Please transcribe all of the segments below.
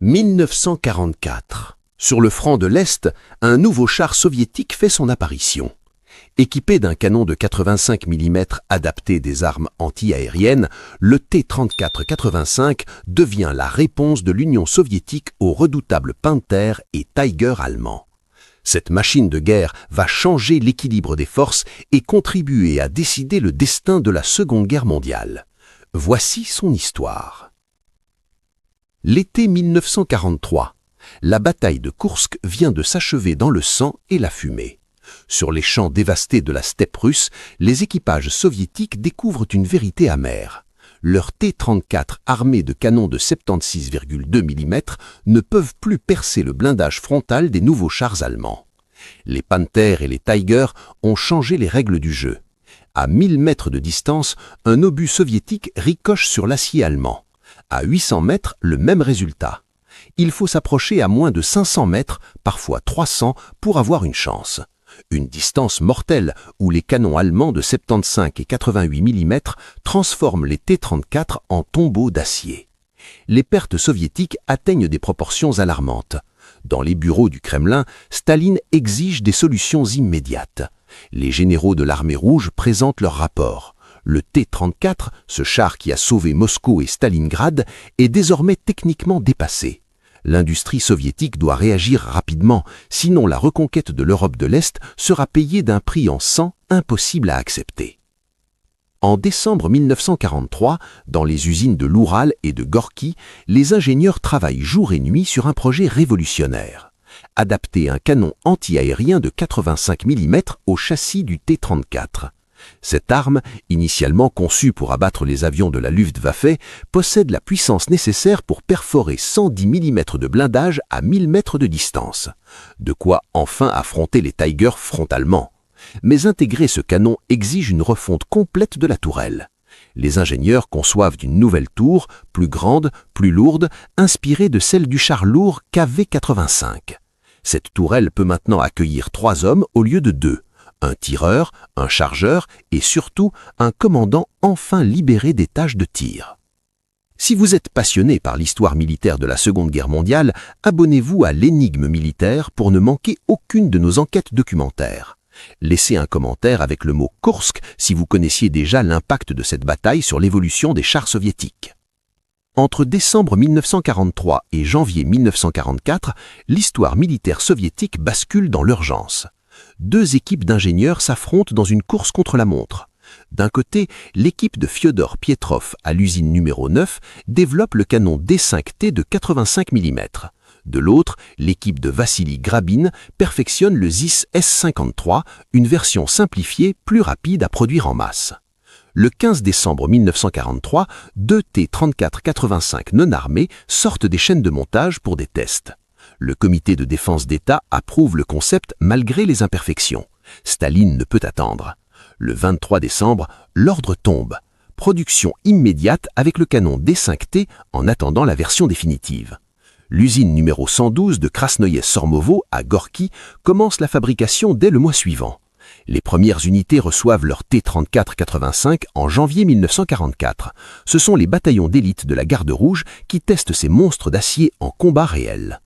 1944. Sur le front de l'Est, un nouveau char soviétique fait son apparition. Équipé d'un canon de 85 mm adapté des armes anti-aériennes, le T-34-85 devient la réponse de l'Union soviétique aux redoutables Panther et Tiger allemands. Cette machine de guerre va changer l'équilibre des forces et contribuer à décider le destin de la Seconde Guerre mondiale. Voici son histoire. L'été 1943, la bataille de Koursk vient de s'achever dans le sang et la fumée. Sur les champs dévastés de la steppe russe, les équipages soviétiques découvrent une vérité amère. Leurs T-34 armés de canons de 76,2 mm ne peuvent plus percer le blindage frontal des nouveaux chars allemands. Les Panther et les Tiger ont changé les règles du jeu. À 1000 mètres de distance, un obus soviétique ricoche sur l'acier allemand. À 800 mètres, le même résultat. Il faut s'approcher à moins de 500 mètres, parfois 300, pour avoir une chance. Une distance mortelle où les canons allemands de 75 et 88 mm transforment les T-34 en tombeaux d'acier. Les pertes soviétiques atteignent des proportions alarmantes. Dans les bureaux du Kremlin, Staline exige des solutions immédiates. Les généraux de l'armée rouge présentent leur rapport. Le T-34, ce char qui a sauvé Moscou et Stalingrad, est désormais techniquement dépassé. L'industrie soviétique doit réagir rapidement, sinon la reconquête de l'Europe de l'Est sera payée d'un prix en sang impossible à accepter. En décembre 1943, dans les usines de l'Oural et de Gorki, les ingénieurs travaillent jour et nuit sur un projet révolutionnaire. Adapter un canon anti-aérien de 85 mm au châssis du T-34. Cette arme, initialement conçue pour abattre les avions de la Luftwaffe, possède la puissance nécessaire pour perforer 110 mm de blindage à 1000 mètres de distance. De quoi enfin affronter les Tiger frontalement. Mais intégrer ce canon exige une refonte complète de la tourelle. Les ingénieurs conçoivent une nouvelle tour, plus grande, plus lourde, inspirée de celle du char lourd KV-85. Cette tourelle peut maintenant accueillir 3 hommes au lieu de 2. Un tireur, un chargeur et surtout un commandant enfin libéré des tâches de tir. Si vous êtes passionné par l'histoire militaire de la Seconde Guerre mondiale, abonnez-vous à l'Énigme militaire pour ne manquer aucune de nos enquêtes documentaires. Laissez un commentaire avec le mot Koursk si vous connaissiez déjà l'impact de cette bataille sur l'évolution des chars soviétiques. Entre décembre 1943 et janvier 1944, l'histoire militaire soviétique bascule dans l'urgence. 2 équipes d'ingénieurs s'affrontent dans une course contre la montre. D'un côté, l'équipe de Fyodor Pietrov à l'usine numéro 9 développe le canon D5T de 85 mm. De l'autre, l'équipe de Vassili Grabine perfectionne le ZIS S-53, une version simplifiée plus rapide à produire en masse. Le 15 décembre 1943, 2 T-34-85 non armés sortent des chaînes de montage pour des tests. Le comité de défense d'État approuve le concept malgré les imperfections. Staline ne peut attendre. Le 23 décembre, l'ordre tombe. Production immédiate avec le canon D5T en attendant la version définitive. L'usine numéro 112 de Krasnoïe-Sormovo à Gorki commence la fabrication dès le mois suivant. Les premières unités reçoivent leur T-34-85 en janvier 1944. Ce sont les bataillons d'élite de la Garde rouge qui testent ces monstres d'acier en combat réel.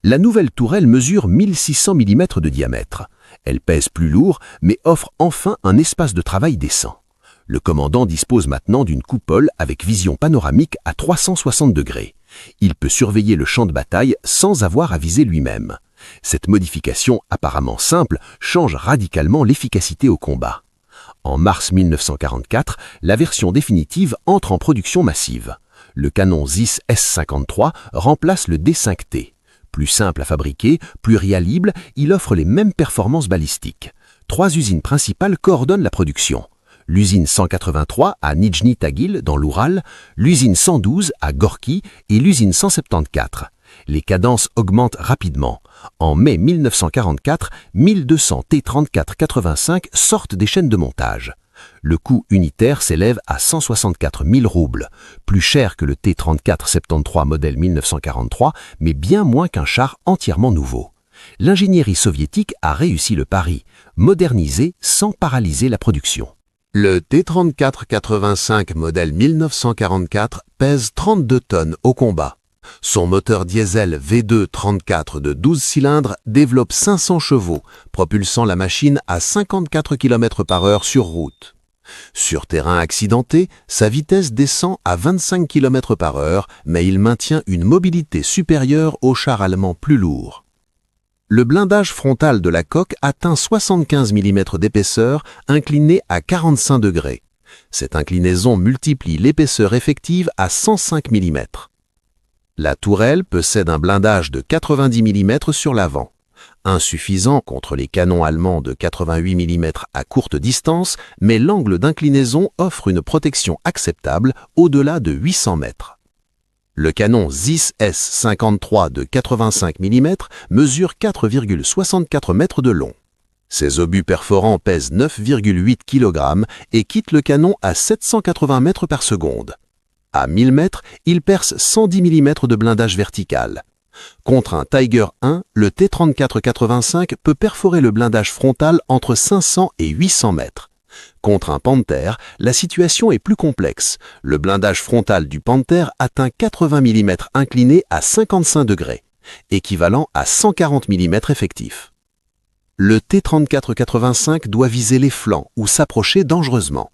La nouvelle tourelle mesure 1600 mm de diamètre. Elle pèse plus lourd, mais offre enfin un espace de travail décent. Le commandant dispose maintenant d'une coupole avec vision panoramique à 360 degrés. Il peut surveiller le champ de bataille sans avoir à viser lui-même. Cette modification apparemment simple change radicalement l'efficacité au combat. En mars 1944, la version définitive entre en production massive. Le canon ZIS S-53 remplace le D5T. Plus simple à fabriquer, plus réalible, il offre les mêmes performances balistiques. 3 usines principales coordonnent la production. L'usine 183 à Nijni Tagil dans l'Oural, l'usine 112 à Gorki et l'usine 174. Les cadences augmentent rapidement. En mai 1944, 1200 T-34-85 sortent des chaînes de montage. Le coût unitaire s'élève à 164 000 roubles, plus cher que le T-34-73 modèle 1943, mais bien moins qu'un char entièrement nouveau. L'ingénierie soviétique a réussi le pari, moderniser sans paralyser la production. Le T-34-85 modèle 1944 pèse 32 tonnes au combat. Son moteur diesel V2 34 de 12 cylindres développe 500 chevaux, propulsant la machine à 54 km/h sur route. Sur terrain accidenté, sa vitesse descend à 25 km/h, mais il maintient une mobilité supérieure aux chars allemands plus lourds. Le blindage frontal de la coque atteint 75 mm d'épaisseur, incliné à 45 degrés. Cette inclinaison multiplie l'épaisseur effective à 105 mm. La tourelle possède un blindage de 90 mm sur l'avant. Insuffisant contre les canons allemands de 88 mm à courte distance, mais l'angle d'inclinaison offre une protection acceptable au-delà de 800 mètres. Le canon ZIS S53 de 85 mm mesure 4,64 mètres de long. Ses obus perforants pèsent 9,8 kg et quittent le canon à 780 mètres par seconde. À 1000 mètres, il perce 110 mm de blindage vertical. Contre un Tiger I, le T-34-85 peut perforer le blindage frontal entre 500 et 800 mètres. Contre un Panther, la situation est plus complexe. Le blindage frontal du Panther atteint 80 mm incliné à 55 degrés, équivalent à 140 mm effectifs. Le T-34-85 doit viser les flancs ou s'approcher dangereusement.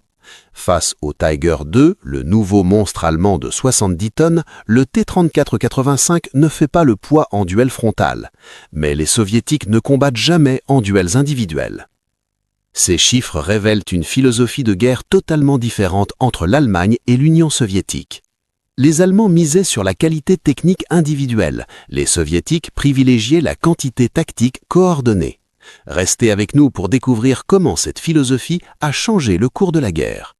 Face au Tiger II, le nouveau monstre allemand de 70 tonnes, le T-34-85 ne fait pas le poids en duel frontal, mais les soviétiques ne combattent jamais en duels individuels. Ces chiffres révèlent une philosophie de guerre totalement différente entre l'Allemagne et l'Union soviétique. Les Allemands misaient sur la qualité technique individuelle, les soviétiques privilégiaient la quantité tactique coordonnée. Restez avec nous pour découvrir comment cette philosophie a changé le cours de la guerre.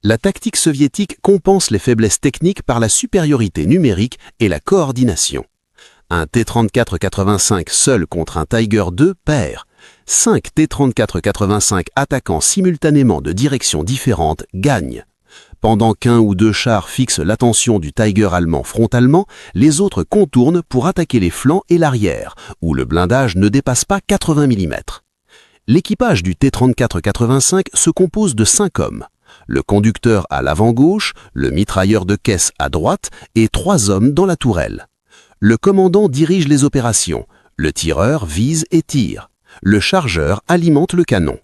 La tactique soviétique compense les faiblesses techniques par la supériorité numérique et la coordination. Un T-34-85 seul contre un Tiger II perd. 5 T-34-85 attaquant simultanément de directions différentes gagnent. Pendant qu'un ou deux chars fixent l'attention du Tiger allemand frontalement, les autres contournent pour attaquer les flancs et l'arrière, où le blindage ne dépasse pas 80 mm. L'équipage du T-34-85 se compose de 5 hommes. Le conducteur à l'avant gauche, le mitrailleur de caisse à droite et 3 hommes dans la tourelle. Le commandant dirige les opérations, le tireur vise et tire, le chargeur alimente le canon.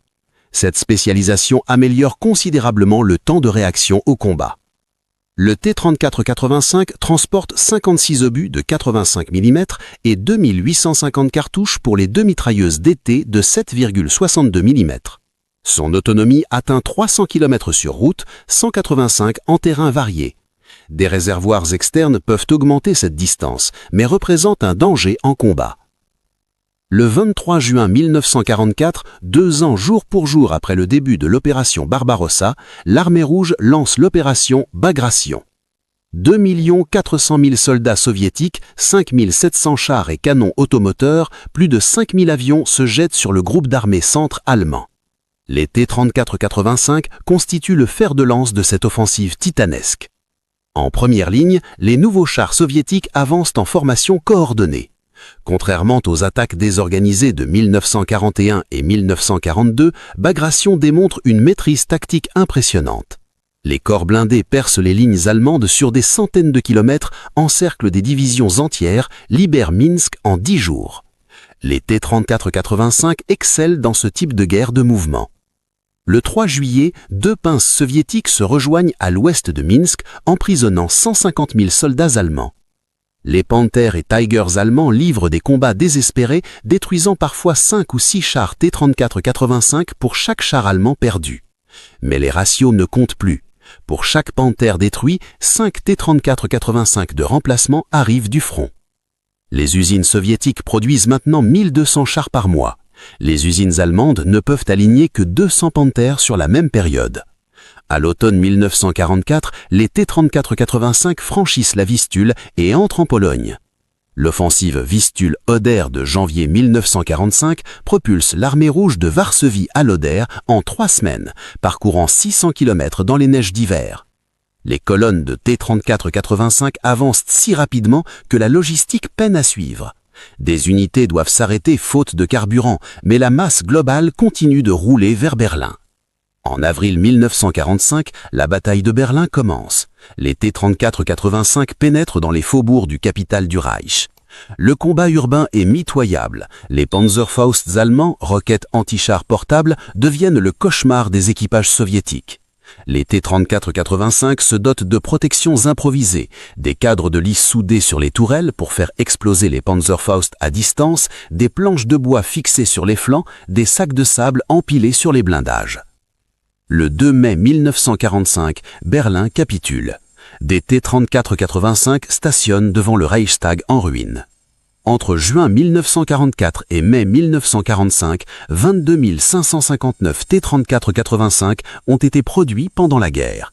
Cette spécialisation améliore considérablement le temps de réaction au combat. Le T-34-85 transporte 56 obus de 85 mm et 2850 cartouches pour les deux mitrailleuses DT de 7,62 mm. Son autonomie atteint 300 km sur route, 185 en terrain varié. Des réservoirs externes peuvent augmenter cette distance, mais représentent un danger en combat. Le 23 juin 1944, 2 ans jour pour jour après le début de l'opération Barbarossa, l'armée rouge lance l'opération Bagration. 2 400 000 soldats soviétiques, 5 700 chars et canons automoteurs, plus de 5 000 avions se jettent sur le groupe d'armées centre allemand. Les T-34-85 constituent le fer de lance de cette offensive titanesque. En première ligne, les nouveaux chars soviétiques avancent en formation coordonnée. Contrairement aux attaques désorganisées de 1941 et 1942, Bagration démontre une maîtrise tactique impressionnante. Les corps blindés percent les lignes allemandes sur des centaines de kilomètres, encerclent des divisions entières, libèrent Minsk en 10 jours. Les T-34-85 excellent dans ce type de guerre de mouvement. Le 3 juillet, 2 pinces soviétiques se rejoignent à l'ouest de Minsk, emprisonnant 150 000 soldats allemands. Les Panthers et Tigers allemands livrent des combats désespérés, détruisant parfois 5 ou 6 chars T-34-85 pour chaque char allemand perdu. Mais les ratios ne comptent plus. Pour chaque Panther détruit, 5 T-34-85 de remplacement arrivent du front. Les usines soviétiques produisent maintenant 1200 chars par mois. Les usines allemandes ne peuvent aligner que 200 Panthers sur la même période. À l'automne 1944, les T-34-85 franchissent la Vistule et entrent en Pologne. L'offensive Vistule-Oder de janvier 1945 propulse l'armée rouge de Varsovie à l'Oder en 3 semaines, parcourant 600 km dans les neiges d'hiver. Les colonnes de T-34-85 avancent si rapidement que la logistique peine à suivre. Des unités doivent s'arrêter faute de carburant, mais la masse globale continue de rouler vers Berlin. En avril 1945, la bataille de Berlin commence. Les T-34-85 pénètrent dans les faubourgs du capital du Reich. Le combat urbain est mitoyable. Les Panzerfausts allemands, roquettes anti-chars portables, deviennent le cauchemar des équipages soviétiques. Les T-34-85 se dotent de protections improvisées, des cadres de lisse soudés sur les tourelles pour faire exploser les Panzerfaust à distance, des planches de bois fixées sur les flancs, des sacs de sable empilés sur les blindages. Le 2 mai 1945, Berlin capitule. Des T-34-85 stationnent devant le Reichstag en ruine. Entre juin 1944 et mai 1945, 22 559 T-34-85 ont été produits pendant la guerre.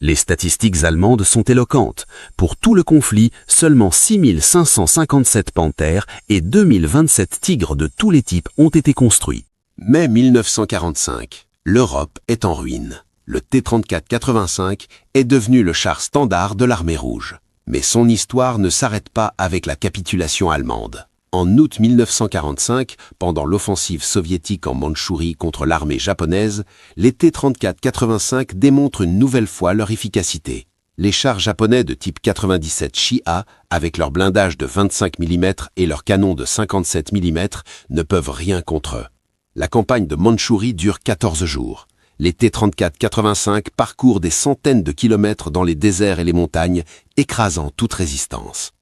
Les statistiques allemandes sont éloquentes. Pour tout le conflit, seulement 6 557 Panthers et 2027 Tigres de tous les types ont été construits. Mai 1945, l'Europe est en ruine. Le T-34-85 est devenu le char standard de l'armée rouge. Mais son histoire ne s'arrête pas avec la capitulation allemande. En août 1945, pendant l'offensive soviétique en Mandchourie contre l'armée japonaise, les T-34-85 démontrent une nouvelle fois leur efficacité. Les chars japonais de type 97 Shia, avec leur blindage de 25 mm et leurs canons de 57 mm, ne peuvent rien contre eux. La campagne de Mandchourie dure 14 jours. Les T-34-85 parcourent des centaines de kilomètres dans les déserts et les montagnes, écrasant toute résistance.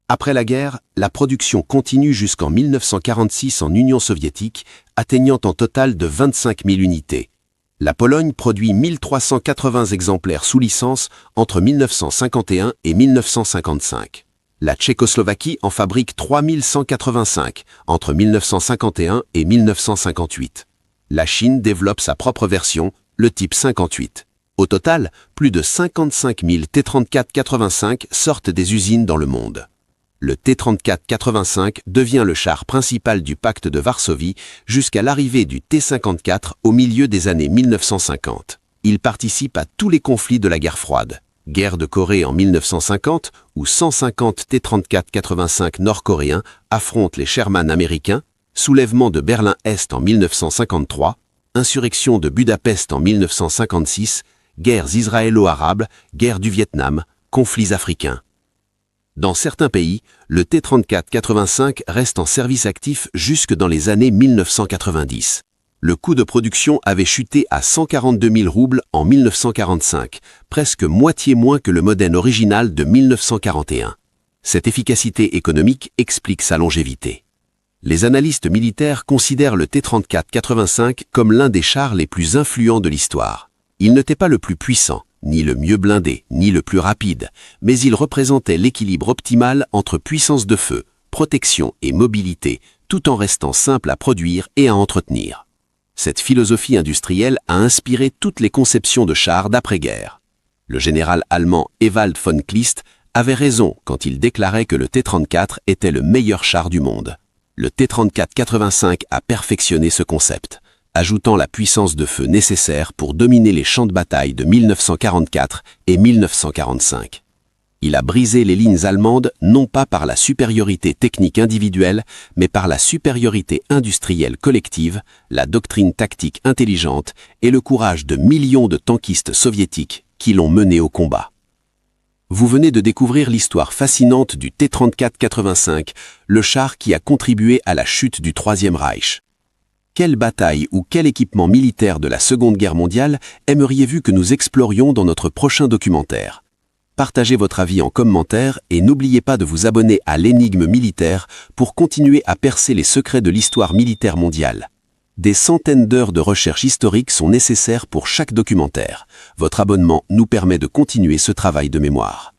Après la guerre, la production continue jusqu'en 1946 en Union soviétique, atteignant en total de 25 000 unités. La Pologne produit 1380 exemplaires sous licence entre 1951 et 1955. La Tchécoslovaquie en fabrique 3185 entre 1951 et 1958. La Chine développe sa propre version, le type 58. Au total, plus de 55 000 T-34-85 sortent des usines dans le monde. Le T-34-85 devient le char principal du pacte de Varsovie jusqu'à l'arrivée du T-54 au milieu des années 1950. Il participe à tous les conflits de la guerre froide. Guerre de Corée en 1950, où 150 T-34-85 nord-coréens affrontent les Sherman américains, soulèvement de Berlin-Est en 1953, insurrection de Budapest en 1956, guerres israélo-arabes, guerre du Vietnam, conflits africains. Dans certains pays, le T-34-85 reste en service actif jusque dans les années 1990. Le coût de production avait chuté à 142 000 roubles en 1945, presque moitié moins que le modèle original de 1941. Cette efficacité économique explique sa longévité. Les analystes militaires considèrent le T-34-85 comme l'un des chars les plus influents de l'histoire. Il n'était pas le plus puissant, ni le mieux blindé, ni le plus rapide, mais il représentait l'équilibre optimal entre puissance de feu, protection et mobilité, tout en restant simple à produire et à entretenir. Cette philosophie industrielle a inspiré toutes les conceptions de chars d'après-guerre. Le général allemand Ewald von Kleist avait raison quand il déclarait que le T-34 était le meilleur char du monde. Le T-34-85 a perfectionné ce concept, ajoutant la puissance de feu nécessaire pour dominer les champs de bataille de 1944 et 1945. Il a brisé les lignes allemandes non pas par la supériorité technique individuelle, mais par la supériorité industrielle collective, la doctrine tactique intelligente et le courage de millions de tankistes soviétiques qui l'ont mené au combat. Vous venez de découvrir l'histoire fascinante du T-34-85, le char qui a contribué à la chute du Troisième Reich. Quelle bataille ou quel équipement militaire de la Seconde Guerre mondiale aimeriez-vous que nous explorions dans notre prochain documentaire? Partagez votre avis en commentaire et n'oubliez pas de vous abonner à l'Énigme militaire pour continuer à percer les secrets de l'histoire militaire mondiale. Des centaines d'heures de recherche historique sont nécessaires pour chaque documentaire. Votre abonnement nous permet de continuer ce travail de mémoire.